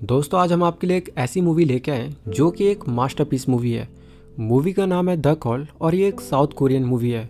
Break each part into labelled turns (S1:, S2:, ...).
S1: दोस्तों आज हम आपके लिए एक ऐसी मूवी लेके आए हैं जो कि एक मास्टरपीस मूवी है। मूवी का नाम है द कॉल और ये एक साउथ कोरियन मूवी है।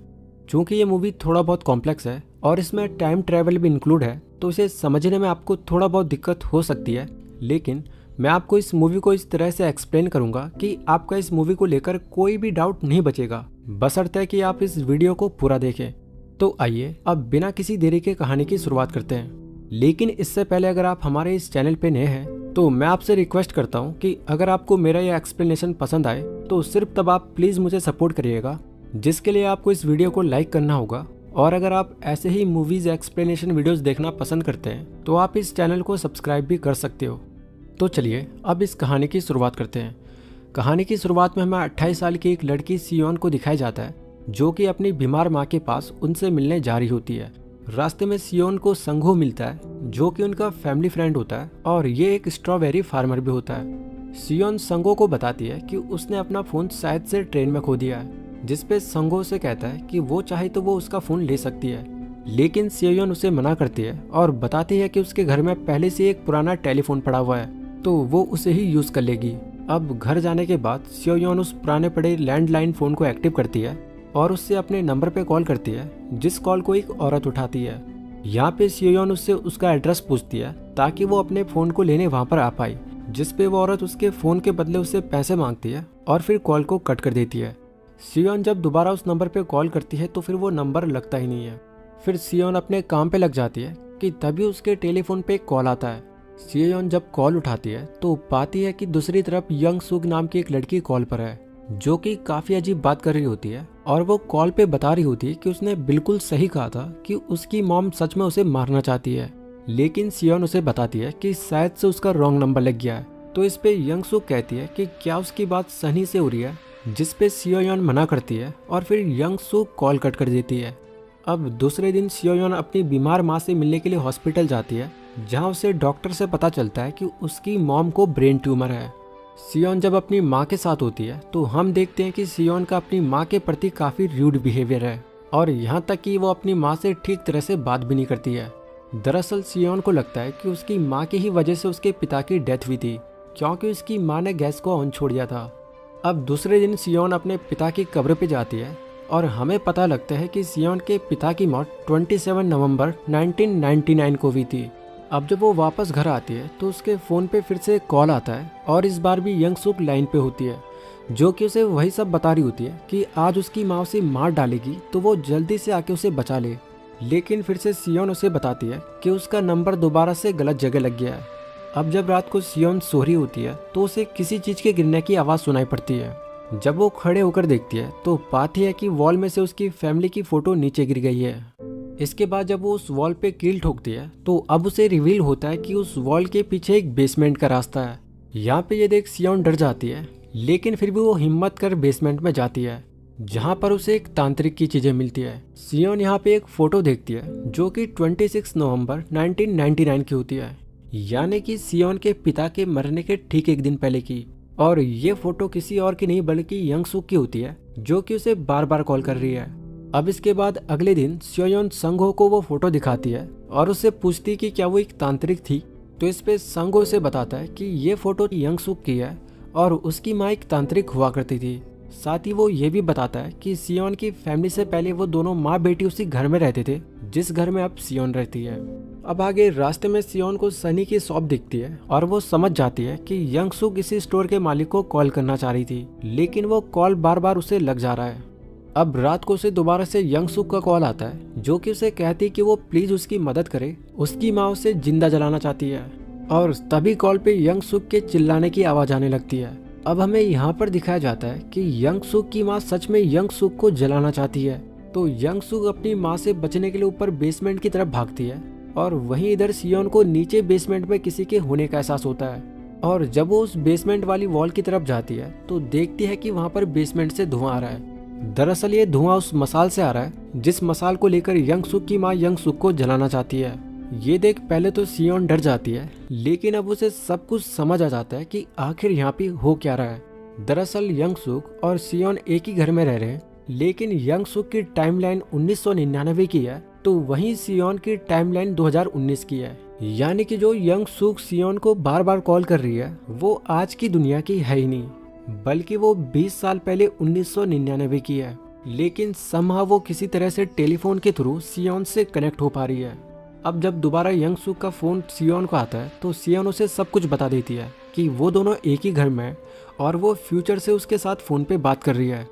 S1: चूँकि ये मूवी थोड़ा बहुत कॉम्प्लेक्स है और इसमें टाइम ट्रैवल भी इंक्लूड है तो इसे समझने में आपको थोड़ा बहुत दिक्कत हो सकती है, लेकिन मैं आपको इस मूवी को इस तरह से एक्सप्लेन करूंगा कि आपका इस मूवी को लेकर कोई भी डाउट नहीं बचेगा, बशर्ते कि आप इस वीडियो को पूरा देखें। तो आइए अब बिना किसी देरी के कहानी की शुरुआत करते हैं। लेकिन इससे पहले अगर आप हमारे इस चैनल पे नए हैं तो मैं आपसे रिक्वेस्ट करता हूँ कि अगर आपको मेरा यह एक्सप्लेनेशन पसंद आए तो सिर्फ तब आप प्लीज़ मुझे सपोर्ट करिएगा, जिसके लिए आपको इस वीडियो को लाइक करना होगा। और अगर आप ऐसे ही मूवीज़ एक्सप्लेनेशन वीडियोस देखना पसंद करते हैं तो आप इस चैनल को सब्सक्राइब भी कर सकते हो। तो चलिए अब इस कहानी की शुरुआत करते हैं। कहानी की शुरुआत में हमें 28 साल की एक लड़की सियोन को दिखाया जाता है जो कि अपनी बीमार माँ के पास उनसे मिलने जा रही होती है। रास्ते में सियोन को संघो मिलता है जो कि उनका फैमिली फ्रेंड होता है और ये एक स्ट्रॉबेरी फार्मर भी होता है। सियोन संघो को बताती है कि उसने अपना फ़ोन शायद से ट्रेन में खो दिया है, जिसपे संघो से कहता है कि वो चाहे तो वो उसका फ़ोन ले सकती है, लेकिन सियोन उसे मना करती है और बताती है कि उसके घर में पहले से एक पुराना टेलीफोन पड़ा हुआ है तो वो उसे ही यूज़ कर लेगी। अब घर जाने के बाद सियोन उस पुराने पड़े लैंडलाइन फ़ोन को एक्टिव करती है और उससे अपने नंबर पे कॉल करती है, जिस कॉल को एक औरत उठाती है। यहाँ पे सियोन उससे उसका एड्रेस पूछती है ताकि वो अपने फ़ोन को लेने वहाँ पर आ पाए, जिस पे वो औरत उसके फ़ोन के बदले उससे पैसे मांगती है और फिर कॉल को कट कर देती है। सियोन जब दोबारा उस नंबर पे कॉल करती है तो फिर वो नंबर लगता ही नहीं है। फिर सियोन अपने काम पे लग जाती है कि तभी उसके टेलीफोन पे एक कॉल आता है। सियोन जब कॉल उठाती है तो पाती है कि दूसरी तरफ यंग सुग नाम की एक लड़की कॉल पर है जो कि काफ़ी अजीब बात कर रही होती है और वो कॉल पे बता रही होती है कि उसने बिल्कुल सही कहा था कि उसकी मॉम सच में उसे मारना चाहती है, लेकिन सियोन उसे बताती है कि शायद से उसका रॉन्ग नंबर लग गया है। तो इस पे यंग सुग कहती है कि क्या उसकी बात सनी से हो रही है, जिस पे सियोन मना करती है और फिर यंग सुग कॉल कट कर देती है। अब दूसरे दिन सियोन अपनी बीमार माँ से मिलने के लिए हॉस्पिटल जाती है, जहाँ उसे डॉक्टर से पता चलता है कि उसकी मॉम को ब्रेन ट्यूमर है। सियोन जब अपनी माँ के साथ होती है तो हम देखते हैं कि सियोन का अपनी माँ के प्रति काफ़ी रूड बिहेवियर है और यहाँ तक कि वो अपनी माँ से ठीक तरह से बात भी नहीं करती है। दरअसल सियोन को लगता है कि उसकी माँ की ही वजह से उसके पिता की डेथ हुई थी, क्योंकि उसकी माँ ने गैस को ऑन छोड़ दिया था। अब दूसरे दिन सियोन अपने पिता की कब्र पे जाती है और हमें पता लगता है कि सियोन के पिता की मौत 27 नवंबर 1999 को हुई थी। अब जब वो वापस घर आती है तो उसके फ़ोन पे फिर से कॉल आता है और इस बार भी यंग सुक लाइन पे होती है, जो कि उसे वही सब बता रही होती है कि आज उसकी माँ उसे मार डालेगी तो वो जल्दी से आके उसे बचा ले। लेकिन फिर से सियोन उसे बताती है कि उसका नंबर दोबारा से गलत जगह लग गया है। अब जब रात को सियोन सो रही होती है तो उसे किसी चीज़ के गिरने की आवाज़ सुनाई पड़ती है। जब वो खड़े होकर देखती है तो पाती है कि वॉल में से उसकी फैमिली की फ़ोटो नीचे गिर गई है। इसके बाद जब वो उस वॉल पे कील ठोकती है तो अब उसे रिवील होता है कि उस वॉल के पीछे एक बेसमेंट का रास्ता है। यहाँ पे ये देख सियोन डर जाती है, लेकिन फिर भी वो हिम्मत कर बेसमेंट में जाती है, जहाँ पर उसे एक तांत्रिक की चीजें मिलती है। सियोन यहाँ पे एक फोटो देखती है जो कि 26 नवंबर 1999 की होती है, यानी कि सियोन के पिता के मरने के ठीक एक दिन पहले की। और ये फोटो किसी और की नहीं बल्कि यंग सुक की होती है, जो कि उसे बार बार कॉल कर रही है। अब इसके बाद अगले दिन सियोन संघो को वो फोटो दिखाती है और उससे पूछती कि क्या वो एक तांत्रिक थी। तो इस पे संघो से बताता है कि ये फोटो यंग सुक की है और उसकी माँ एक तांत्रिक हुआ करती थी। साथ ही वो ये भी बताता है कि सियोन की फैमिली से पहले वो दोनों माँ बेटी उसी घर में रहते थे जिस घर में अब सियोन रहती है। अब आगे रास्ते में सियोन को सनी की शॉप दिखती है और वो समझ जाती है कि यंग सुक इसी स्टोर के मालिक को कॉल करना चाह रही थी, लेकिन वो कॉल बार बार उसे लग जा रहा है। अब रात को उसे दोबारा से यंग सुक का कॉल आता है, जो कि उसे कहती है कि वो प्लीज उसकी मदद करे, उसकी माँ उसे जिंदा जलाना चाहती है। और तभी कॉल पे यंग सुक के चिल्लाने की आवाज आने लगती है। अब हमें यहाँ पर दिखाया जाता है कि यंग सुक की माँ सच में यंग सुक को जलाना चाहती है। तो यंग सुक अपनी माँ से बचने के लिए ऊपर बेसमेंट की तरफ भागती है और वहीं इधर सियोन को नीचे बेसमेंट में किसी के होने का एहसास होता है। और जब वो उस बेसमेंट वाली वॉल की तरफ जाती है तो देखती है कि वहाँ पर बेसमेंट से धुआं आ रहा है। दरअसल ये धुआं उस मसाल से आ रहा है जिस मसाल को लेकर यंग सुक की माँ यंग सुक को जलाना चाहती है। ये देख पहले तो सियोन डर जाती है, लेकिन अब उसे सब कुछ समझ आ जाता है कि आखिर यहाँ पे हो क्या रहा है। दरअसल यंग सुक और सियोन एक ही घर में रह रहे हैं, लेकिन यंग सुक की टाइमलाइन 1999 की है तो वहीं सियोन की टाइमलाइन 2019 की है। यानी कि जो यंग सुक सियोन को बार बार कॉल कर रही है वो आज की दुनिया की है ही नहीं, बल्कि वो 20 साल पहले 1999 की है। लेकिन समहाउ वो किसी तरह से टेलीफोन के थ्रू सियोन से कनेक्ट हो पा रही है। अब जब दोबारा यंग सुक का फोन सियोन को आता है तो सियोन उसे सब कुछ बता देती है कि वो दोनों एक ही घर में है और वो फ्यूचर से उसके साथ फोन पे बात कर रही है।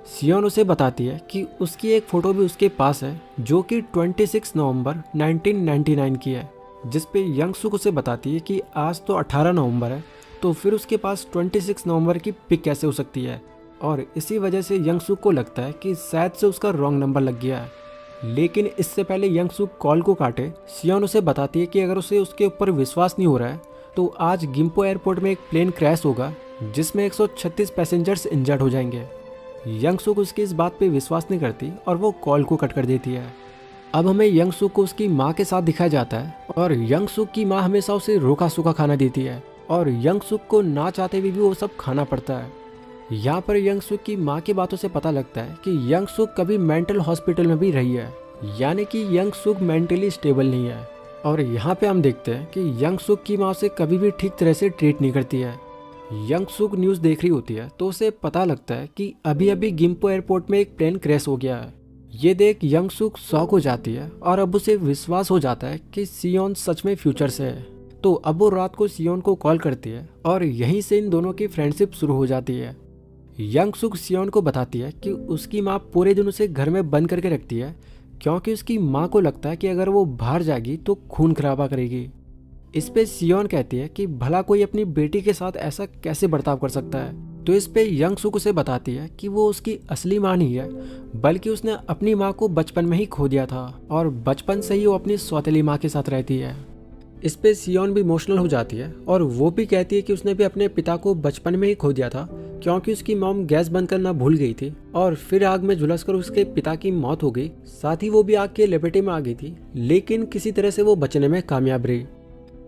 S1: सियोन उसे बताती है कि उसकी एक फ़ोटो भी उसके पास है जो कि 26 नवंबर 1999 की है, जिस पे यंग सुक उसे बताती है कि आज तो 18 नवंबर है, तो फिर उसके पास 26 नवंबर की पिक कैसे हो सकती है। और इसी वजह से यंग सुक को लगता है कि शायद से उसका रॉन्ग नंबर लग गया है। लेकिन इससे पहले यंग सुक कॉल को काटे, सियोन उसे बताती है कि अगर उसे उसके ऊपर विश्वास नहीं हो रहा है तो आज गिम्पो एयरपोर्ट में एक प्लेन क्रैश होगा जिसमें 136 पैसेंजर्स इंजर्ड हो जाएंगे। यंग सुक उसकी इस बात पे विश्वास नहीं करती और वो कॉल को कट कर देती है। अब हमें यंग सुक को उसकी माँ के साथ दिखाया जाता है और यंग सुक की माँ हमेशा उसे रोका सूखा खाना देती है और यंग सुक को ना चाहते हुए भी वो सब खाना पड़ता है। यहाँ पर यंग सुक की माँ की बातों से पता लगता है कि यंग सुक कभी मेंटल हॉस्पिटल में भी रही है, यानी कि यंग सुक मेंटली स्टेबल नहीं है। और यहाँ पे हम देखते हैं कि यंग सुक की माँ उसे कभी भी ठीक तरह से ट्रीट नहीं करती है। यंग सुक न्यूज़ देख रही होती है तो उसे पता लगता है कि अभी अभी गिम्पो एयरपोर्ट में एक प्लेन क्रैश हो गया है। ये देख यंग सुक शॉक हो जाती है और अब उसे विश्वास हो जाता है कि सियोन सच में फ्यूचर से है। तो अब वो रात को सियोन को कॉल करती है और यहीं से इन दोनों की फ्रेंडशिप शुरू हो जाती है। यंग सुक सियोन को बताती है कि उसकी माँ पूरे दिन उसे घर में बंद करके रखती है क्योंकि उसकी माँ को लगता है कि अगर वो बाहर जाएगी तो खून खराबा करेगी। इस पे सियोन कहती है कि भला कोई अपनी बेटी के साथ ऐसा कैसे बर्ताव कर सकता है। तो इस पे यंग सुक उसे बताती है कि वो उसकी असली माँ नहीं है, बल्कि उसने अपनी माँ को बचपन में ही खो दिया था और बचपन से ही वो अपनी सौतेली माँ के साथ रहती है। इस पे सियोन भी इमोशनल हो जाती है और वो भी कहती है कि उसने भी अपने पिता को बचपन में ही खो दिया था क्योंकि उसकी मॉम गैस बंद करना भूल गई थी और फिर आग में झुलसकर उसके पिता की मौत हो गई। साथ ही वो भी आग के लपेटे में आ गई थी, लेकिन किसी तरह से वो बचने में कामयाब रही।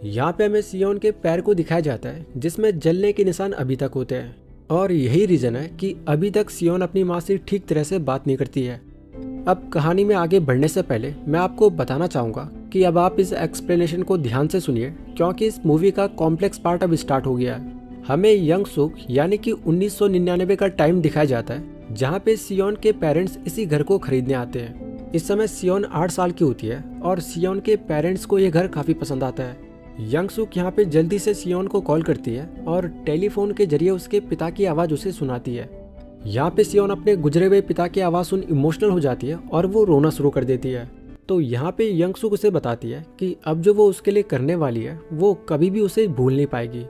S1: यहाँ पे हमें सियोन के पैर को दिखाया जाता है जिसमें जलने के निशान अभी तक होते हैं और यही रीजन है कि अभी तक सियोन अपनी माँ से ठीक तरह से बात नहीं करती है। अब कहानी में आगे बढ़ने से पहले मैं आपको बताना चाहूँगा कि अब आप इस एक्सप्लेनेशन को ध्यान से सुनिए क्योंकि इस मूवी का कॉम्प्लेक्स पार्ट अब स्टार्ट हो गया है। हमें यंग सुक यानी कि 1999 का टाइम दिखाया जाता है जहाँ पे सियोन के पेरेंट्स इसी घर को खरीदने आते हैं। इस समय सियोन 8 साल की होती है और सियोन के पेरेंट्स को ये घर काफी पसंद आता है। यंग सुक यहाँ पे जल्दी से सियोन को कॉल करती है और टेलीफोन के जरिए उसके पिता की आवाज उसे सुनाती है। यहाँ पे सियोन अपने गुजरे हुए पिता की आवाज सुन इमोशनल हो जाती है और वो रोना शुरू कर देती है। तो यहाँ पे यंग सुक उसे बताती है कि अब जो वो उसके लिए करने वाली है वो कभी भी उसे भूल नहीं पाएगी।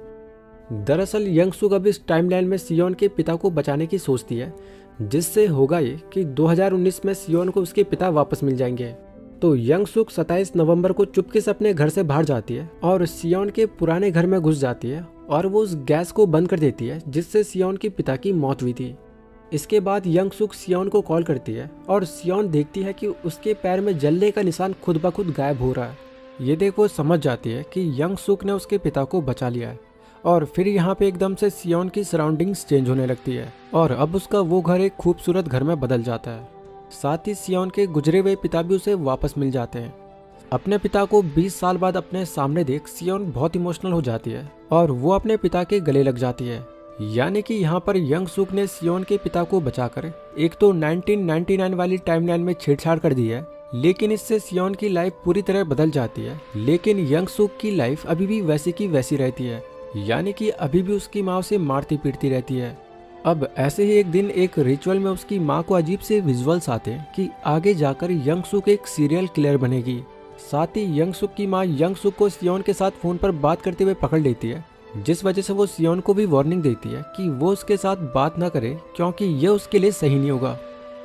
S1: दरअसल यंग सुक अब इस टाइमलाइन में सियोन के पिता को बचाने की सोचती है, जिससे होगा ये कि 2019 में सियोन को उसके पिता वापस मिल जाएंगे। तो यंग सुक 27 नवंबर को चुपके से अपने घर से बाहर जाती है और सियोन के पुराने घर में घुस जाती है और वो उस गैस को बंद कर देती है जिससे सियोन के पिता की मौत हुई थी। इसके बाद यंग सुक सियोन को कॉल करती है और सियोन देखती है कि उसके पैर में जलने का निशान खुद ब खुद गायब हो रहा है। ये देख वो समझ जाती है कि यंग सुक ने उसके पिता को बचा लिया है और फिर यहाँ पे एकदम से सियोन की सराउंडिंग्स चेंज होने लगती है और अब उसका वो घर एक खूबसूरत घर में बदल जाता है। साथ ही सियोन के गुजरे हुए पिता भी उसे वापस मिल जाते हैं। अपने पिता को 20 साल बाद अपने सामने देख सियोन बहुत इमोशनल हो जाती है और वो अपने पिता के गले लग जाती है। यानी कि यहाँ पर यंग सुक ने सियोन के पिता को बचाकर एक तो 1999 वाली टाइमलाइन में छेड़छाड़ कर दी है, लेकिन इससे सियोन की लाइफ पूरी तरह बदल जाती है। लेकिन यंग सुक की लाइफ अभी भी वैसी की वैसी रहती है, यानी कि अभी भी उसकी माँ उसे मारती पीटती रहती है। अब ऐसे ही एक दिन एक रिचुअल में उसकी माँ को अजीब से विजुअल्स आते हैं कि आगे जाकर यंग सुक एक सीरियल किलर बनेगी। साथ ही यंग सुक की माँ यंग सुक को सियोन के साथ फोन पर बात करते हुए पकड़ लेती है, जिस वजह से वो सियोन को भी वार्निंग देती है कि वो उसके साथ बात ना करे क्योंकि ये उसके लिए सही नहीं होगा।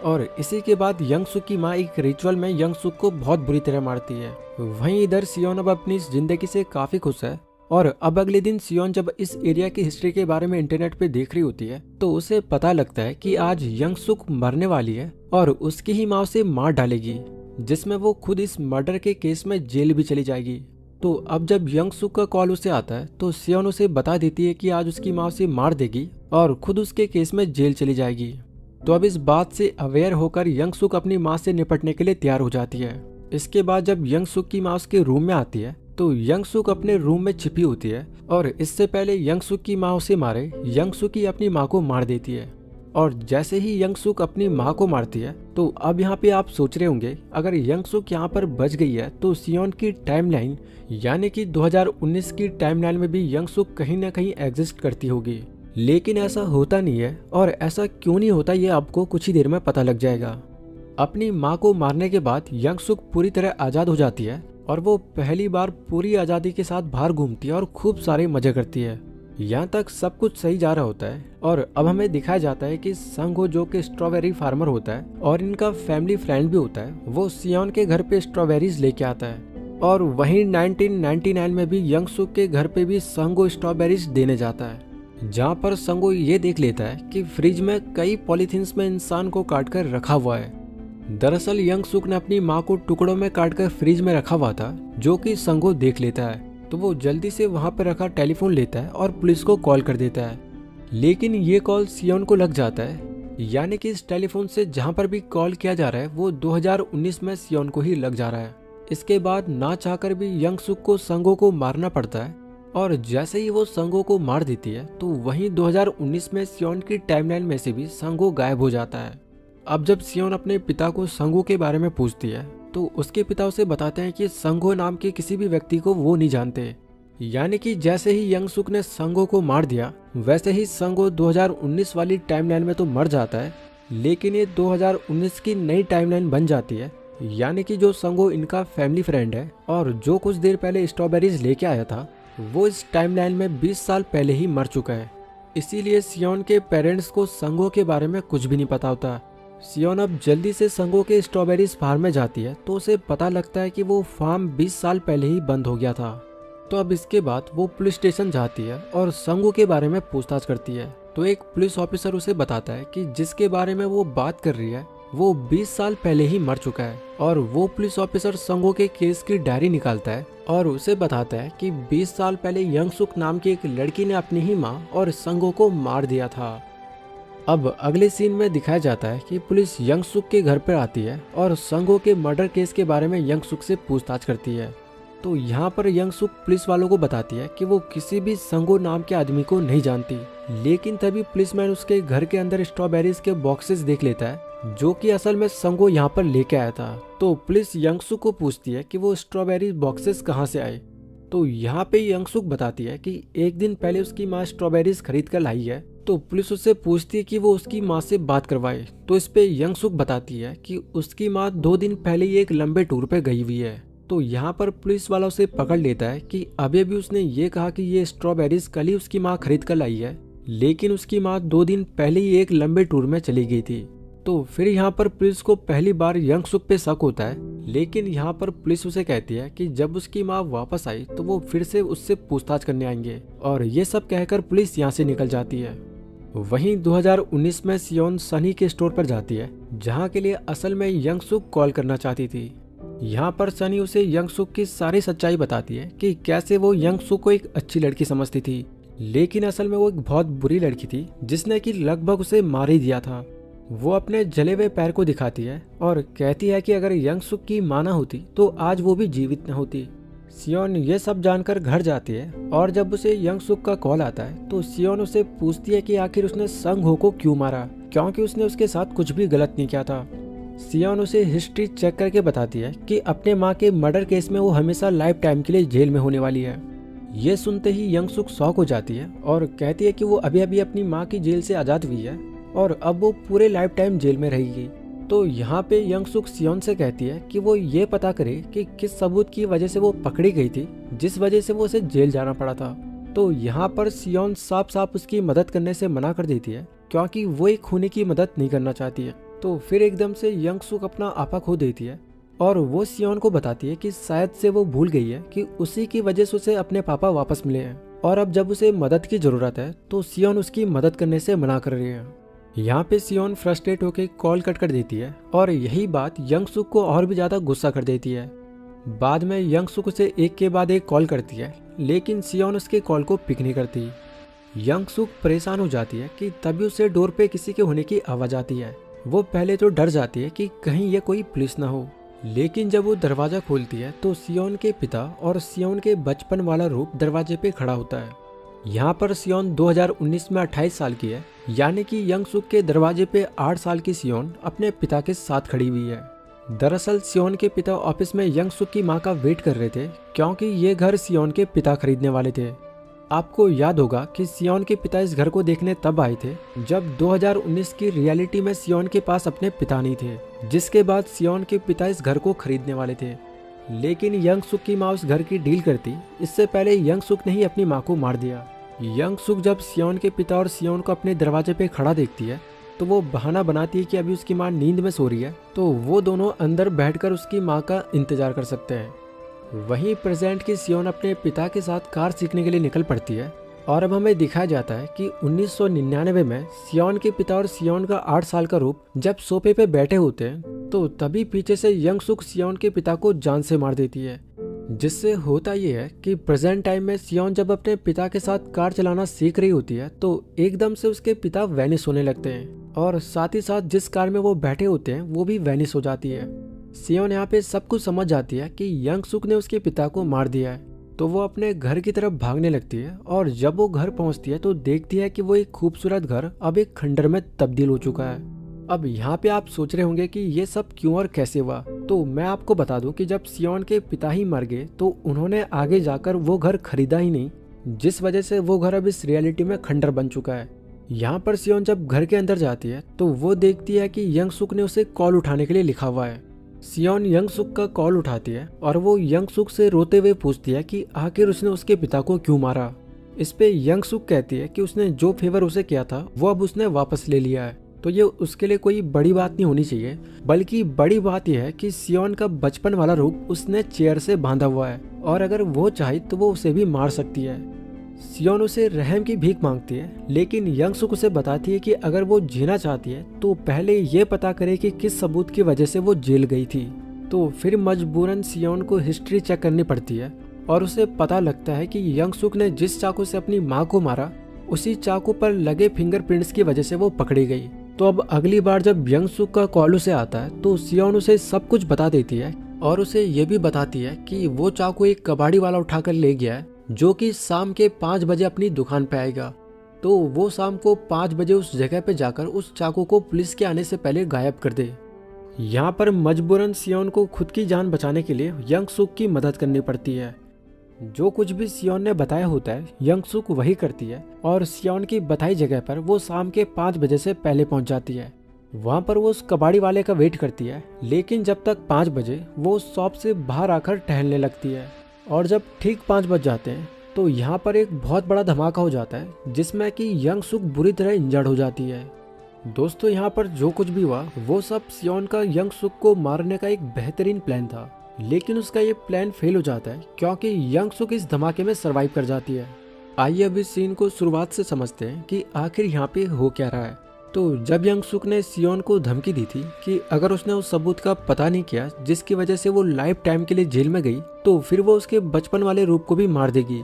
S1: और इसी के बाद यंग सुक की माँ एक रिचुअल में यंग सुक को बहुत बुरी तरह मारती है। वहीं इधर सियोन अब अपनी इस जिंदगी से काफी खुश है और अब अगले दिन सियोन जब इस एरिया की हिस्ट्री के बारे में इंटरनेट पे देख रही होती है तो उसे पता लगता है कि आज यंग सुक मरने वाली है और उसकी ही माँ उसे मार डालेगी, जिसमें वो खुद इस मर्डर के केस में जेल भी चली जाएगी। तो अब जब यंग सुक का कॉल उसे आता है तो सियोन उसे बता देती है कि आज उसकी माँ उसे मार देगी और खुद उसके केस में जेल चली जाएगी। तो अब इस बात से अवेयर होकर यंग सुक अपनी माँ से निपटने के लिए तैयार हो जाती है। इसके बाद जब यंग सुक की माँ उसके रूम में आती है तो यंग सुक अपने रूम में छिपी होती है और इससे पहले यंग सुक की माँ उसे मारे यंग सुक ही अपनी माँ को मार देती है। और जैसे ही यंग सुक अपनी माँ को मारती है तो अब यहाँ पे आप सोच रहे होंगे अगर यंग सुक यहाँ पर बच गई है तो सियोन की टाइमलाइन यानी कि 2019 की टाइमलाइन में भी यंग सुक कहीं ना कहीं एग्जिस्ट करती होगी। लेकिन ऐसा होता नहीं है और ऐसा क्यों नहीं होता ये आपको कुछ ही देर में पता लग जाएगा। अपनी माँ को मारने के बाद यंग सुक पूरी तरह आज़ाद हो जाती है और वो पहली बार पूरी आज़ादी के साथ बाहर घूमती है और खूब सारे मजे करती है। यहाँ तक सब कुछ सही जा रहा होता है और अब हमें दिखाया जाता है कि संगो जो कि स्ट्रॉबेरी फार्मर होता है और इनका फैमिली फ्रेंड भी होता है, वो सियोन के घर पे स्ट्रॉबेरीज लेके आता है। और वहीं 1999 में भी यंग सुक के घर पे भी संगो स्ट्रॉबेरीज देने जाता है, जहाँ पर संगो ये देख लेता है कि फ्रिज में कई पॉलीथीन्स में इंसान को काट कर रखा हुआ है। दरअसल यंग सुक ने अपनी माँ को टुकड़ों में काटकर फ्रिज में रखा हुआ था, जो कि संगो देख लेता है। तो वो जल्दी से वहां पर रखा टेलीफोन लेता है और पुलिस को कॉल कर देता है। लेकिन ये कॉल सियोन को लग जाता है, यानी कि इस टेलीफोन से जहां पर भी कॉल किया जा रहा है वो 2019 में सियोन को ही लग जा रहा है। इसके बाद ना चाहकर भी यंग सुक को संगो को मारना पड़ता है और जैसे ही वो संगो को मार देती है तो वहीं 2019 में सियोन की टाइमलाइन में से भी संगो गायब हो जाता है। अब जब सियोन अपने पिता को संगो के बारे में पूछती है तो उसके पिता उसे बताते हैं कि संगो नाम के किसी भी व्यक्ति को वो नहीं जानते। यानी कि जैसे ही यंग सुक ने संगो को मार दिया वैसे ही संगो 2019 वाली टाइमलाइन में तो मर जाता है, लेकिन ये 2019 की नई टाइमलाइन बन जाती है। यानी कि जो संगो इनका फैमिली फ्रेंड है और जो कुछ देर पहले स्ट्रॉबेरीज लेके आया था वो इस टाइमलाइन में 20 साल पहले ही मर चुका है। इसीलिए सियोन के पेरेंट्स को संगो के बारे में कुछ भी नहीं पता होता। सियोन अब जल्दी से संगो के स्ट्रॉबेरीज फार्म में जाती है तो उसे पता लगता है कि वो फार्म 20 साल पहले ही बंद हो गया था। तो अब इसके बाद वो पुलिस स्टेशन जाती है और संगो के बारे में पूछताछ करती है। तो एक पुलिस ऑफिसर उसे बताता है कि जिसके बारे में वो बात कर रही है वो 20 साल पहले ही मर चुका है। और वो पुलिस ऑफिसर संगो के केस की डायरी निकालता है और उसे बताता है कि 20 साल पहले यंग सुक नाम की एक लड़की ने अपनी ही माँ और संगो को मार दिया था। अब अगले सीन में दिखाया जाता है कि पुलिस यंग सुक के घर पर आती है और संगो के मर्डर केस के बारे में यंग सुक से पूछताछ करती है। तो यहाँ पर यंग सुक पुलिस वालों को बताती है कि वो किसी भी संगो नाम के आदमी को नहीं जानती। लेकिन तभी पुलिसमैन उसके घर के अंदर स्ट्रॉबेरीज के बॉक्सेस देख लेता है जो कि असल में संगो यहाँ पर लेके आया था। तो पुलिस यंग सुक को पूछती है कि वो स्ट्रॉबेरी बॉक्सेस कहाँ से आए। तो यहाँ पे यंग सुक बताती है कि एक दिन पहले उसकी माँ स्ट्रॉबेरीज खरीद कर लाई है। तो पुलिस उससे पूछती है कि वो उसकी माँ से बात करवाए। तो इस पे यंग सुक बताती है कि उसकी माँ 2 दिन पहले ही एक लंबे टूर पे गई हुई है। तो यहाँ पर पुलिस वाला उसे पकड़ लेता है कि अभी भी उसने ये कहा कि ये स्ट्रॉबेरीज कल ही उसकी माँ खरीद कर लाई है, लेकिन उसकी माँ 2 दिन पहले ही एक लंबे टूर में चली गई थी। तो फिर यहाँ पर पुलिस को पहली बार यंग सुक पे शक होता है, लेकिन यहाँ पर पुलिस उसे कहती है कि जब उसकी माँ वापस आई तो वो फिर से उससे पूछताछ करने आएंगे। और ये सब कहकर पुलिस यहाँ से निकल जाती है। वहीं 2019 में सियोन सनी के स्टोर पर जाती है, जहाँ के लिए असल में यंग सुक कॉल करना चाहती थी। यहाँ पर सनी उसे यंग सुक की सारी सच्चाई बताती है कि कैसे वो यंग सुक को एक अच्छी लड़की समझती थी, लेकिन असल में वो एक बहुत बुरी लड़की थी जिसने कि लगभग उसे मार ही दिया था। वो अपने जले हुए पैर को दिखाती है और कहती है कि अगर यंग सुक की मां ना होती तो आज वो भी जीवित न होती। सियोन ये सब जानकर घर जाती है और जब उसे यंग सुक का कॉल आता है तो सियोन उसे पूछती है कि आखिर उसने संग हो को क्यों मारा, क्योंकि उसने उसके साथ कुछ भी गलत नहीं किया था। सियोन उसे हिस्ट्री चेक करके बताती है कि अपने माँ के मर्डर केस में वो हमेशा लाइफ टाइम के लिए जेल में होने वाली है। ये सुनते ही यंग सुक शॉक हो जाती है और कहती है कि वो अभी अभी अपनी माँ की जेल से आज़ाद हुई है और अब वो पूरे लाइफ टाइम जेल में रहेगी। तो यहाँ पे यंग सुक सियोन से कहती है कि वो ये पता करे कि किस सबूत की वजह से वो पकड़ी गई थी जिस वजह से वो उसे जेल जाना पड़ा था। तो यहाँ पर सियोन साफ साफ उसकी मदद करने से मना कर देती है क्योंकि वो एक खूनी की मदद नहीं करना चाहती है। तो फिर एकदम से यंग सुक अपना आपा खो देती है और वो सियोन को बताती है कि शायद से वो भूल गई है कि उसी की वजह से उसे अपने पापा वापस मिले हैं और अब जब उसे मदद की जरूरत है तो सियोन उसकी मदद करने से मना कर रही है। यहाँ पे सियोन फ्रस्ट्रेट होकर कॉल कट कर देती है और यही बात यंग सुक को और भी ज्यादा गुस्सा कर देती है। बाद में यंग सुक उसे एक के बाद एक कॉल करती है, लेकिन सियोन उसके कॉल को पिक नहीं करती। यंग सुक परेशान हो जाती है कि तभी उसे डोर पे किसी के होने की आवाज आती है। वो पहले तो डर जाती है कि कहीं ये कोई पुलिस ना हो, लेकिन जब वो दरवाजा खोलती है तो सियोन के पिता और सियोन के बचपन वाला रूप दरवाजे पे खड़ा होता है। यहाँ पर सियोन 2019 में 28 साल की है, यानी कि यंग सुक के दरवाजे पे 8 साल की सियोन अपने पिता के साथ खड़ी हुई है। दरअसल सियोन के पिता ऑफिस में यंग सुक की मां का वेट कर रहे थे, क्योंकि ये घर सियोन के पिता खरीदने वाले थे। आपको याद होगा कि सियोन के पिता इस घर को देखने तब आए थे जब 2019 की रियलिटी में सियोन के पास अपने पिता नहीं थे, जिसके बाद सियोन के पिता इस घर को खरीदने वाले थे। लेकिन यंग सुक की मां उस घर की डील करती इससे पहले यंग सुक ने ही अपनी मां को मार दिया। यंग सुक जब सियोन के पिता और सियोन को अपने दरवाजे पे खड़ा देखती है तो वो बहाना बनाती है कि अभी उसकी मां नींद में सो रही है, तो वो दोनों अंदर बैठकर उसकी मां का इंतजार कर सकते हैं। वहीं प्रेजेंट की सियोन अपने पिता के साथ कार सीखने के लिए निकल पड़ती है और अब हमें दिखाया जाता है कि 1999 में सियोन के पिता और सियोन का 8 साल का रूप जब सोफे पे बैठे होते हैं तो तभी पीछे से यंग सुक सियोन के पिता को जान से मार देती है। जिससे होता ये है कि प्रेजेंट टाइम में सियोन जब अपने पिता के साथ कार चलाना सीख रही होती है तो एकदम से उसके पिता वैनिश होने लगते हैं और साथ ही साथ जिस कार में वो बैठे होते हैं वो भी वैनिश हो जाती है। सियोन यहाँ पे सब कुछ समझ जाती है कि यंग सुक ने उसके पिता को मार दिया है, तो वो अपने घर की तरफ भागने लगती है और जब वो घर पहुंचती है तो देखती है कि वो एक खूबसूरत घर अब एक खंडर में तब्दील हो चुका है। अब यहाँ पे आप सोच रहे होंगे कि ये सब क्यों और कैसे हुआ, तो मैं आपको बता दूं कि जब सियोन के पिता ही मर गए तो उन्होंने आगे जाकर वो घर खरीदा ही नहीं, जिस वजह से वो घर अब इस रियलिटी में खंडर बन चुका है। यहाँ पर सियोन जब घर के अंदर जाती है तो वो देखती है कि यंग सुक ने उसे कॉल उठाने के लिए लिखा हुआ है। सियोन यंग सुक का कॉल उठाती है और वो यंग सुक से रोते हुए पूछती है कि आखिर उसने उसके पिता को क्यों मारा। इस पे यंग सुक कहती है कि उसने जो फेवर उसे किया था वो अब उसने वापस ले लिया है, तो ये उसके लिए कोई बड़ी बात नहीं होनी चाहिए, बल्कि बड़ी बात यह है कि सियोन का बचपन वाला रूप उसने चेयर से बांधा हुआ है और अगर वो चाहे तो वो उसे भी मार सकती है। सियोन उसे रहम की भीख मांगती है, लेकिन यंग सुक उसे बताती है कि अगर वो जीना चाहती है तो पहले ये पता करे कि किस सबूत की वजह से वो जेल गई थी। तो फिर मजबूरन सियोन को हिस्ट्री चेक करनी पड़ती है और उसे पता लगता है कि यंग सुक ने जिस चाकू से अपनी माँ को मारा उसी चाकू पर लगे फिंगरप्रिंट्स की वजह से वो पकड़ी गई। तो अब अगली बार जब यंग सुक का कॉल उसे आता है तो सियोन उसे सब कुछ बता देती है और उसे ये भी बताती है कि वो चाकू एक कबाड़ी वाला उठाकर ले गया है जो कि शाम के 5 बजे अपनी दुकान पे आएगा। तो वो शाम को 5 बजे उस जगह पे जाकर उस चाकू को पुलिस के आने से पहले गायब कर दे। यहाँ पर मजबूरन सियोन को खुद की जान बचाने के लिए यंग सुक की मदद करनी पड़ती है। जो कुछ भी सियोन ने बताया होता है यंग सुक वही करती है और सियोन की बताई जगह पर वो शाम के 5 बजे से पहले पहुंच जाती है। वहां पर वो उस कबाड़ी वाले का वेट करती है, लेकिन जब तक 5 बजे वो शॉप से बाहर आकर टहलने लगती है और जब ठीक 5 बज जाते हैं तो यहाँ पर एक बहुत बड़ा धमाका हो जाता है जिसमें कि यंग सुक बुरी तरह इंजर्ड हो जाती है। दोस्तों यहाँ पर जो कुछ भी हुआ वो सब सियोन का यंग सुक को मारने का एक बेहतरीन प्लान था, लेकिन उसका ये प्लान फेल हो जाता है क्योंकि यंग सुक इस धमाके में सरवाइव कर जाती है। आइए अब इस सीन को शुरुआत से समझते हैं कि आखिर यहाँ पे हो क्या रहा है। तो जब यंग सुक ने सियोन को धमकी दी थी कि अगर उसने उस सबूत का पता नहीं किया जिसकी वजह से वो लाइफ टाइम के लिए जेल में गई तो फिर वो उसके बचपन वाले रूप को भी मार देगी,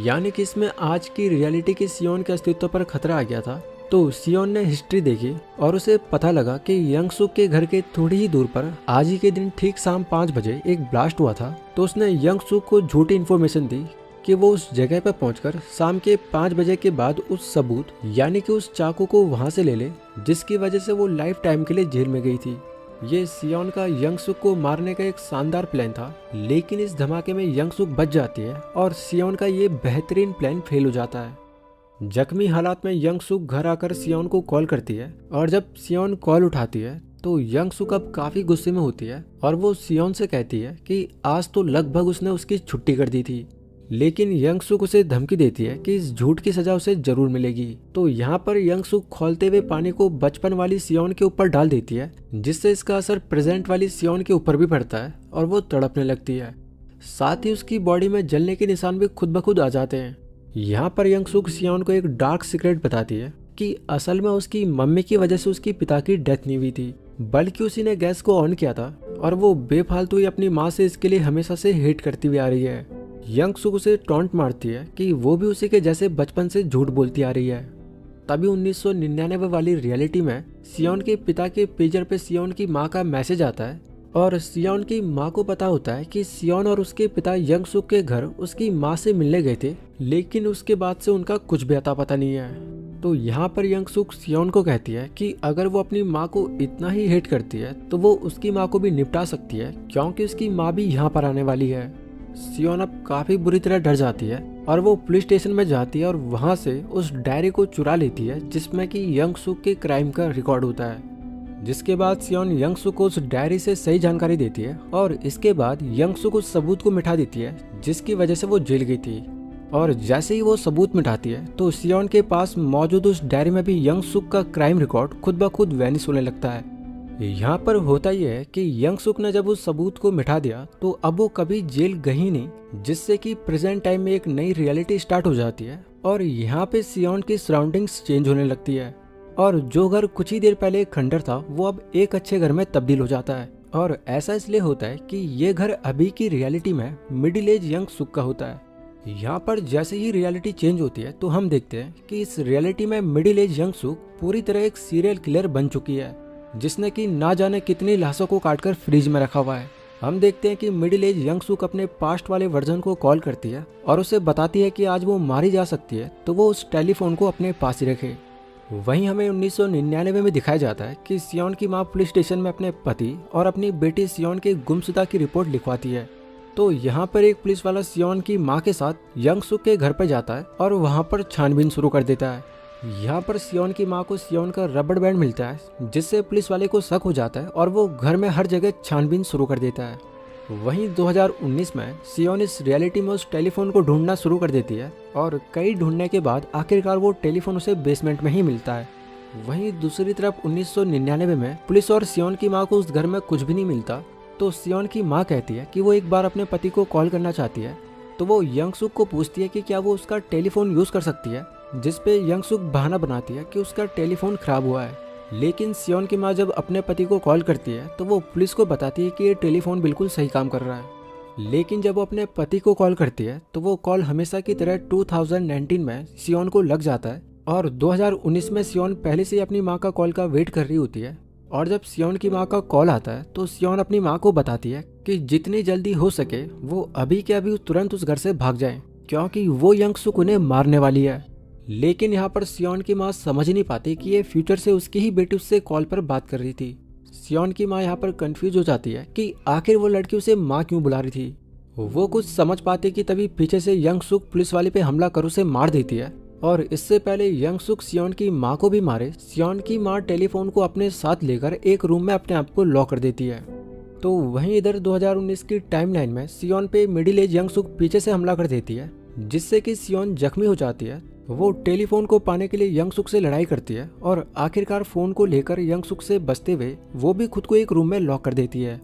S1: यानी कि इसमें आज की रियलिटी की सियोन के अस्तित्व पर खतरा आ गया था। तो सियोन ने हिस्ट्री देखी और उसे पता लगा कि यंग सुक के घर के थोड़ी ही दूर पर आज ही के दिन ठीक शाम 5 बजे एक ब्लास्ट हुआ था। तो उसने यंग सुक को झूठी इन्फॉर्मेशन दी कि वो उस जगह पर पहुंचकर शाम के 5 बजे के बाद उस सबूत यानी कि उस चाकू को वहां से ले ले जिसकी वजह से वो लाइफ टाइम के लिए जेल में गई थी। ये सियोन का यंग सुक को मारने का एक शानदार प्लान था, लेकिन इस धमाके में यंग सुक बच जाती है और सियोन का ये बेहतरीन प्लान फेल हो जाता है। जख्मी हालात में यंग सुक घर आकर सियोन को कॉल करती है और जब सियोन कॉल उठाती है तो यंग सुक अब काफी गुस्से में होती है और वो सियोन से कहती है कि आज तो लगभग उसने उसकी छुट्टी कर दी थी, लेकिन यंग सुक उसे धमकी देती है कि इस झूठ की सजा उसे जरूर मिलेगी। तो यहाँ पर यंग सुक खौलते हुए पानी को बचपन वाली सियोन के ऊपर डाल देती है, जिससे इसका असर प्रेजेंट वाली सियोन के ऊपर भी पड़ता है और वो तड़पने लगती है। साथ ही उसकी बॉडी में जलने के निशान भी खुद ब खुद आ जाते हैं। यहाँ पर यंग सुक सियोन को एक डार्क सीक्रेट बताती है कि असल में उसकी मम्मी की वजह से उसकी पिता की डेथ नहीं हुई थी, बल्कि उसी ने गैस को ऑन किया था और वो बेफालतू ही अपनी माँ से इसके लिए हमेशा से हेट करती हुई आ रही है। यंग सुक उसे टॉन्ट मारती है कि वो भी उसी के जैसे बचपन से झूठ बोलती आ रही है। तभी 1999 वाली रियलिटी में सियोन के पिता के पेजर पे सियोन की माँ का मैसेज आता है और सियोन की माँ को पता होता है कि सियोन और उसके पिता यंग सुक के घर उसकी माँ से मिलने गए थे, लेकिन उसके बाद से उनका कुछ भी अता पता नहीं है। तो यहाँ पर यंग सुक सियोन को कहती है कि अगर वो अपनी माँ को इतना ही हेट करती है तो वो उसकी माँ को भी निपटा सकती है, क्योंकि उसकी माँ भी यहाँ पर आने वाली है। सियोन अब काफी बुरी तरह डर जाती है और वो पुलिस स्टेशन में जाती है और वहां से उस डायरी को चुरा लेती है जिसमें कि यंग सुक के क्राइम का रिकॉर्ड होता है। जिसके बाद सियोन यंग सुक को उस डायरी से सही जानकारी देती है और इसके बाद यंग सुक उस सबूत को मिटा देती है जिसकी वजह से वो जेल गई थी। और जैसे ही वो सबूत मिटाती है तो सियोन के पास मौजूद उस डायरी में भी यंग सुक का क्राइम रिकॉर्ड खुद ब खुद वैनिश होने लगता है। यहाँ पर होता यह है कि यंग सुक ने जब उस सबूत को मिटा दिया तो अब वो कभी जेल गई नहीं, जिससे कि प्रेजेंट टाइम में एक नई रियलिटी स्टार्ट हो जाती है और यहाँ पे सियोन की सराउंडिंग्स चेंज होने लगती है और जो घर कुछ ही देर पहले एक खंडर था वो अब एक अच्छे घर में तब्दील हो जाता है। और ऐसा इसलिए होता है कि ये घर अभी की रियलिटी में मिडिल एज यंग सुक का होता है। यहाँ पर जैसे ही रियलिटी चेंज होती है तो हम देखते हैं कि इस रियलिटी में मिडिल एज यंग सुक पूरी तरह एक सीरियल किलर बन चुकी है, जिसने कि ना जाने कितनी लाशों को काटकर फ्रिज में रखा हुआ है। हम देखते हैं कि मिडिल एज यंग सुक अपने पास्ट वाले वर्जन को कॉल करती है और उसे बताती है कि आज वो मारी जा सकती है तो वो उस टेलीफोन को अपने पास ही रखे। वहीं हमें 1999 में दिखाया जाता है कि सियोन की मां पुलिस स्टेशन में अपने पति और अपनी बेटी सियोन के गुमशुदा की रिपोर्ट लिखवाती है। तो यहाँ पर एक पुलिस वाला सियोन की मां के साथ यंग सुक के घर पर जाता है और वहाँ पर छानबीन शुरू कर देता है। यहाँ पर सियोन की मां को सियोन का रबड़ बैंड मिलता है, जिससे पुलिस वाले को शक हो जाता है और वो घर में हर जगह छानबीन शुरू कर देता है। वहीं 2019 में सियोन इस रियलिटी में उस टेलीफोन को ढूंढना शुरू कर देती है और कई ढूंढने के बाद आखिरकार वो टेलीफोन उसे बेसमेंट में ही मिलता है। वहीं दूसरी तरफ 1999 में पुलिस और सियोन की मां को उस घर में कुछ भी नहीं मिलता, तो सियोन की मां कहती है कि वो एक बार अपने पति को कॉल करना चाहती है। तो वो यंग सुक को पूछती है कि क्या वो उसका टेलीफोन यूज कर सकती है, जिसपे यंग सुक बहाना बनाती है कि उसका टेलीफोन खराब हुआ है। लेकिन सियोन की मां जब अपने पति को कॉल करती है तो वो पुलिस को बताती है कि ये टेलीफोन बिल्कुल सही काम कर रहा है। लेकिन जब वो अपने पति को कॉल करती है तो वो कॉल हमेशा की तरह 2019 में सियोन को लग जाता है और 2019 में सियोन पहले से ही अपनी मां का कॉल का वेट कर रही होती है। और जब सियोन की मां का कॉल आता है तो सियोन अपनी मां को बताती है कि जितनी जल्दी हो सके वो अभी के अभी तुरंत उस घर से भाग जाए, क्योंकि वो यंग सुक उन्हें मारने वाली है। लेकिन यहाँ पर सियोन की माँ समझ नहीं पाती कि ये फ्यूचर से उसकी ही बेटी उससे कॉल पर बात कर रही थी। सियोन की माँ यहाँ पर कंफ्यूज हो जाती है कि आखिर वो लड़की उसे माँ क्यों बुला रही थी। वो कुछ समझ पाती कि तभी पीछे से यंग सुक पुलिस वाले पे हमला कर उसे मार देती है और इससे पहले यंग सुक सियोन की माँ को भी मारे, सियोन की माँ टेलीफोन को अपने साथ लेकर एक रूम में अपने आप को लॉक कर देती है। तो वहीं इधर 2019 की टाइमलाइन में सियोन पे मिडिल एज यंग सुक पीछे से हमला कर देती है, जिससे कि सियोन जख्मी हो जाती है। वो टेलीफोन को पाने के लिए यंग सुक से लड़ाई करती है और आखिरकार फोन को लेकर यंग सुक से बचते हुए वो भी खुद को एक रूम में लॉक कर देती है।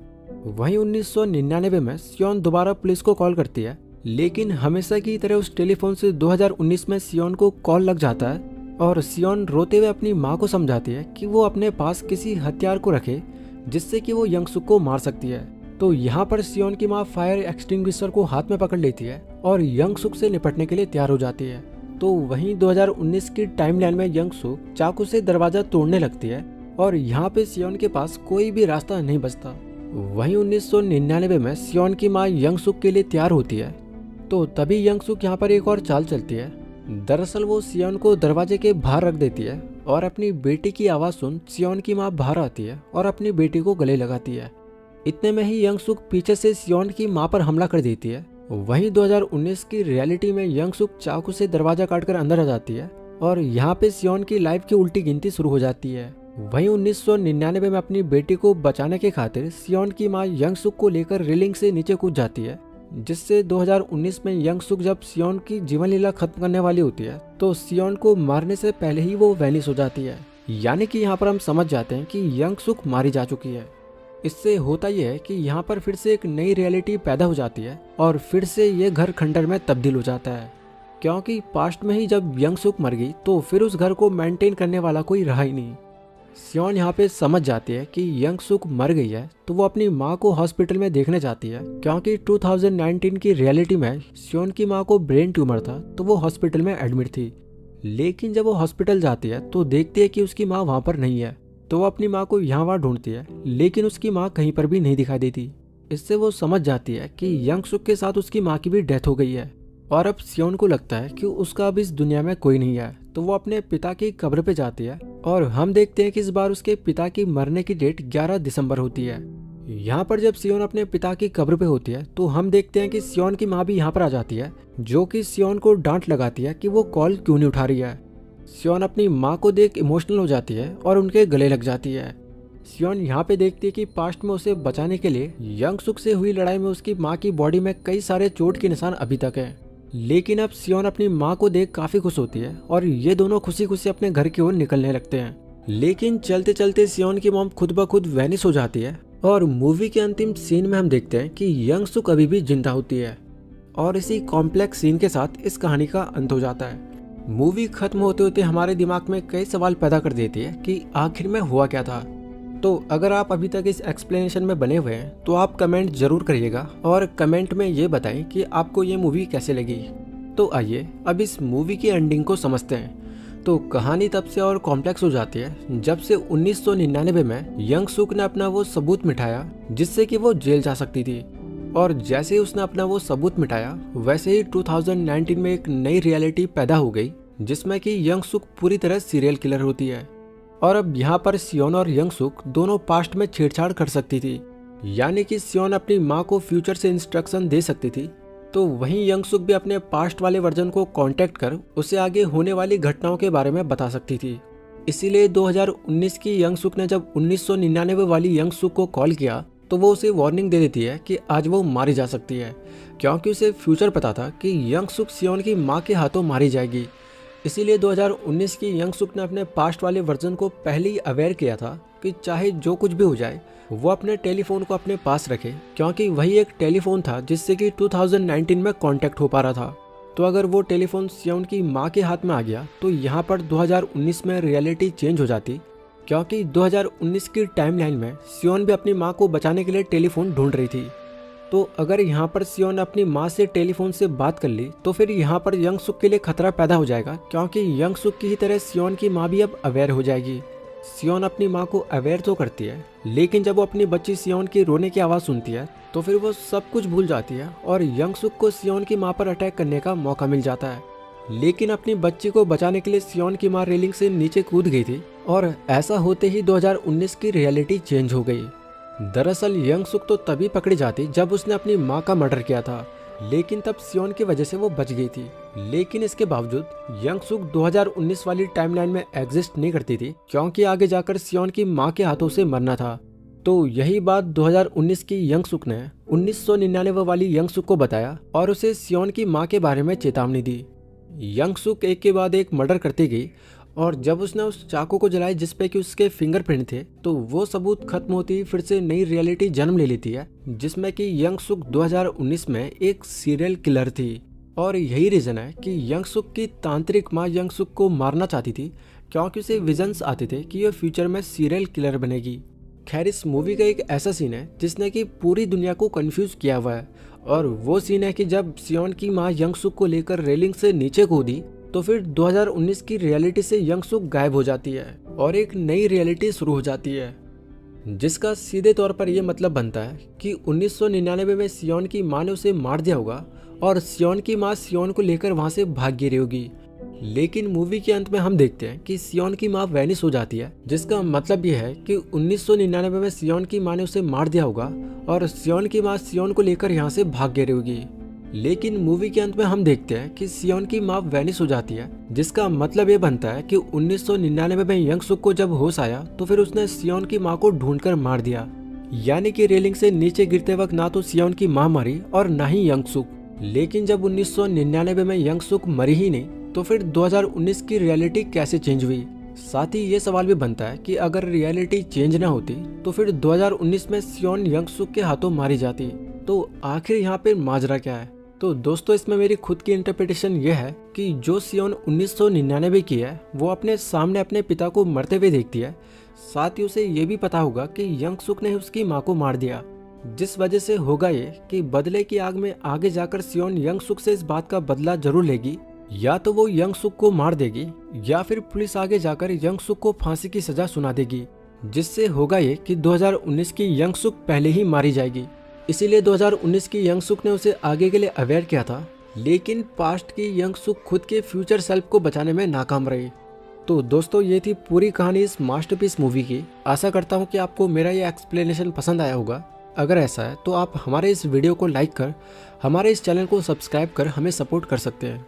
S1: वहीं 1999 में सियोन दोबारा पुलिस को कॉल करती है, लेकिन हमेशा की तरह उस टेलीफोन से 2019 में सियोन को कॉल लग जाता है और सियोन रोते हुए अपनी माँ को समझाती है कि वो अपने पास किसी हथियार को रखे जिससे कि वो यंग सुक को मार सकती है। तो यहाँ पर सियोन की माँ फायर एक्सटिंग्विशर को हाथ में पकड़ लेती है और यंग सुक से निपटने के लिए तैयार हो जाती है। तो वहीं 2019 की टाइमलाइन में यंग सुक चाकू से दरवाजा तोड़ने लगती है और यहाँ पे सियोन के पास कोई भी रास्ता नहीं बचता। वहीं 1999 में सियोन की माँ यंग सुक के लिए तैयार होती है, तो तभी यंग सुक यहाँ पर एक और चाल चलती है। दरअसल वो सियोन को दरवाजे के बाहर रख देती है और अपनी बेटी की आवाज़ सुन सियोन की माँ बाहर आती है और अपनी बेटी को गले लगाती है। इतने में ही यंग सुक पीछे से सियोन की माँ पर हमला कर देती है। वहीं 2019 की रियलिटी में यंग सुक चाकू से दरवाजा काटकर अंदर आ जाती है और यहाँ पे सियोन की लाइफ की उल्टी गिनती शुरू हो जाती है। वहीं 1999 में अपनी बेटी को बचाने के खातिर सियोन की मां यंग सुक को लेकर रेलिंग से नीचे कूद जाती है, जिससे 2019 में यंग सुक जब सियोन की जीवन लीला खत्म करने वाली होती है तो सियोन को मारने से पहले ही वो वैनिश हो जाती है। यानी कि यहाँ पर हम समझ जाते हैं कि यंग सुक मारी जा चुकी है। इससे होता यह है कि यहाँ पर फिर से एक नई रियलिटी पैदा हो जाती है और फिर से ये घर खंडर में तब्दील हो जाता है, क्योंकि पास्ट में ही जब यंग सुक मर गई तो फिर उस घर को मेंटेन करने वाला कोई रहा ही नहीं। सियोन यहाँ पे समझ जाती है कि यंग सुक मर गई है तो वो अपनी माँ को हॉस्पिटल में देखने जाती है, क्योंकि 2019 की रियलिटी में सियोन की माँ को ब्रेन ट्यूमर था तो वो हॉस्पिटल में एडमिट थी। लेकिन जब वो हॉस्पिटल जाती है तो देखती है कि उसकी माँ वहाँ पर नहीं है। तो वो अपनी माँ को यहाँ वहाँ ढूंढती है, लेकिन उसकी माँ कहीं पर भी नहीं दिखाई देती। इससे वो समझ जाती है कि यंग सुक के साथ उसकी माँ की भी डेथ हो गई है और अब सियोन को लगता है कि उसका अब इस दुनिया में कोई नहीं है। तो वो अपने पिता की कब्र पे जाती है और हम देखते हैं कि इस बार उसके पिता की मरने की डेट 11 दिसंबर होती है। यहाँ पर जब सियोन अपने पिता की कब्र पे होती है तो हम देखते हैं कि सियोन की माँ भी यहाँ पर आ जाती है, जो कि सियोन को डांट लगाती है कि वो कॉल क्यों नहीं उठा रही है। सियोन अपनी माँ को देख इमोशनल हो जाती है और उनके गले लग जाती है। सियोन यहाँ पे देखती है कि पास्ट में उसे बचाने के लिए यंग सुक से हुई लड़ाई में उसकी माँ की बॉडी में कई सारे चोट के निशान अभी तक है। लेकिन अब सियोन अपनी माँ को देख काफी खुश होती है और ये दोनों खुशी खुशी अपने घर की ओर निकलने लगते हैं। लेकिन चलते चलते सियोन की मॉम खुद ब खुद वैनिश हो जाती है और मूवी के अंतिम सीन में हम देखते हैं कि यंग सुक अभी भी जिंदा होती है और इसी कॉम्प्लेक्स सीन के साथ इस कहानी का अंत हो जाता है। मूवी खत्म होते होते हमारे दिमाग में कई सवाल पैदा कर देती है कि आखिर में हुआ क्या था। तो अगर आप अभी तक इस एक्सप्लेनेशन में बने हुए हैं तो आप कमेंट जरूर करिएगा और कमेंट में ये बताएं कि आपको ये मूवी कैसे लगी। तो आइए अब इस मूवी की एंडिंग को समझते हैं। तो कहानी तब से और कॉम्प्लेक्स हो जाती है जब से 1999 में यंग सुक ने अपना वो सबूत मिटाया जिससे कि वो जेल जा सकती थी। और जैसे ही उसने अपना वो सबूत मिटाया वैसे ही 2019 में एक नई रियलिटी पैदा हो गई जिसमें कि यंग सुक पूरी तरह सीरियल किलर होती है। और अब यहाँ पर सियोन और यंग सुक दोनों पास्ट में छेड़छाड़ कर सकती थी, यानी कि सियोन अपनी माँ को फ्यूचर से इंस्ट्रक्शन दे सकती थी, तो वहीं यंग सुक भी अपने पास्ट वाले वर्जन को कांटेक्ट कर उसे आगे होने वाली घटनाओं के बारे में बता सकती थी। इसीलिए 2019 की यंग सुक ने जब 1999 वाली यंग सुक को कॉल किया तो वो उसे वार्निंग दे देती है कि आज वो मारी जा सकती है, क्योंकि उसे फ्यूचर पता था कि यंग सुक सियोन की माँ के हाथों मारी जाएगी। इसीलिए 2019 की यंग सुक ने अपने पास्ट वाले वर्जन को पहले ही अवेयर किया था कि चाहे जो कुछ भी हो जाए वो अपने टेलीफोन को अपने पास रखे, क्योंकि वही एक टेलीफोन था जिससे कि 2019 में कांटेक्ट हो पा रहा था। तो अगर वो टेलीफोन सियोन की माँ के हाथ में आ गया तो यहाँ पर 2019 में रियलिटी चेंज हो जाती, क्योंकि 2019 की टाइमलाइन में सियोन भी अपनी माँ को बचाने के लिए टेलीफोन ढूंढ रही थी। तो अगर यहाँ पर सियोन ने अपनी माँ से टेलीफोन से बात कर ली तो फिर यहाँ पर यंग सुक के लिए खतरा पैदा हो जाएगा, क्योंकि यंग सुक की ही तरह सियोन की माँ भी अब अवेयर हो जाएगी। सियोन अपनी माँ को अवेयर तो करती है, लेकिन जब वो अपनी बच्ची सियोन की रोने की आवाज़ सुनती है तो फिर वो सब कुछ भूल जाती है और यंग सुक को सियोन की माँ पर अटैक करने का मौका मिल जाता है। लेकिन अपनी बच्ची को बचाने के लिए सियोन की माँ रेलिंग से नीचे कूद गई थी और ऐसा होते ही 2019 की रियलिटी चेंज हो गई। दरअसल यंग सुक तो तभी पकड़ी जाती जब उसने अपनी माँ का मर्डर किया था, लेकिन तब सियोन की वजह से वो बच गई थी। लेकिन इसके बावजूद यंग सुक 2019 वाली टाइमलाइन में एग्जिस्ट नहीं करती थी, क्योंकि आगे जाकर सियोन की माँ के हाथों से मरना था। तो यही बात 2019 की यंग सुक ने 1999 वाली यंग सुक को बताया और उसे सियोन की माँ के बारे में चेतावनी दी। यंग सुक एक के बाद एक मर्डर करती गई और जब उसने उस चाकू को जलाया जिसपे कि उसके फिंगरप्रिंट थे तो वो सबूत खत्म होती फिर से नई रियलिटी जन्म ले लेती है, जिसमें कि यंग सुक 2019 में एक सीरियल किलर थी। और यही रीजन है कि यंग सुक की तांत्रिक माँ यंग सुक को मारना चाहती थी, क्योंकि उसे विजन्स आते थे कि ये फ्यूचर में सीरियल किलर बनेगी। खैर इस मूवी का एक ऐसा सीन है जिसने कि पूरी दुनिया को कंफ्यूज किया हुआ है, और वो सीन है कि जब सियोन की माँ यंग सुक को लेकर रेलिंग से नीचे कूदी तो फिर 2019 की रियलिटी से यंग सुक गायब हो जाती है और एक नई रियलिटी शुरू हो जाती है, जिसका सीधे तौर पर यह मतलब बनता है कि 1999 में सियोन की माँ ने उसे मार दिया होगा और सियोन की माँ सियोन को लेकर वहां से भाग गई होगी। लेकिन मूवी के अंत में हम देखते हैं कि सियोन की माँ वैनिश हो जाती है, जिसका मतलब यह है कि 1999 में सियोन की माँ ने उसे मार दिया होगा और सियोन की माँ सियोन को लेकर यहाँ से भाग गई होगी। लेकिन मूवी के अंत में हम देखते हैं कि सियोन की माँ वैनिश हो जाती है, जिसका मतलब ये बनता है कि 1999 में यंग सुक को जब होश आया तो फिर उसने सियोन की माँ को ढूंढकर मार दिया। यानी कि रेलिंग से नीचे गिरते वक्त ना तो सियोन की माँ मरी और ना ही यंग सुक। लेकिन जब 1999 में यंग सुक मरी ही नहीं तो फिर 2019 की रियलिटी कैसे चेंज हुई। साथ ही ये सवाल भी बनता है कि अगर रियलिटी चेंज ना होती तो फिर 2019 में सियोन यंग सुक के हाथों मारी जाती, तो आखिर यहाँ पे माजरा क्या है। तो दोस्तों इसमें मेरी खुद की इंटरप्रिटेशन ये है कि जो सियोन 1999 की है वो अपने सामने अपने पिता को मरते हुए देखती है, साथ ही उसे ये भी पता होगा कि यंग सुक ने उसकी माँ को मार दिया, जिस वजह से होगा ये कि बदले की आग में आगे जाकर सियोन यंग सुक से इस बात का बदला जरूर लेगी। या तो वो यंग सुक को मार देगी या फिर पुलिस आगे जाकर यंग सुक को फांसी की सजा सुना देगी। जिससे होगा ये कि 2019 की यंग सुक पहले ही मारी जाएगी। इसीलिए 2019 की यंग सुक ने उसे आगे के लिए अवेयर किया था, लेकिन पास्ट की यंग सुक खुद के फ्यूचर सेल्फ को बचाने में नाकाम रही। तो दोस्तों, ये थी पूरी कहानी इस मास्टरपीस मूवी की। आशा करता हूँ कि आपको मेरा ये एक्सप्लेनेशन पसंद आया होगा। अगर ऐसा है तो आप हमारे इस वीडियो को लाइक कर, हमारे इस चैनल को सब्सक्राइब कर हमें सपोर्ट कर सकते हैं।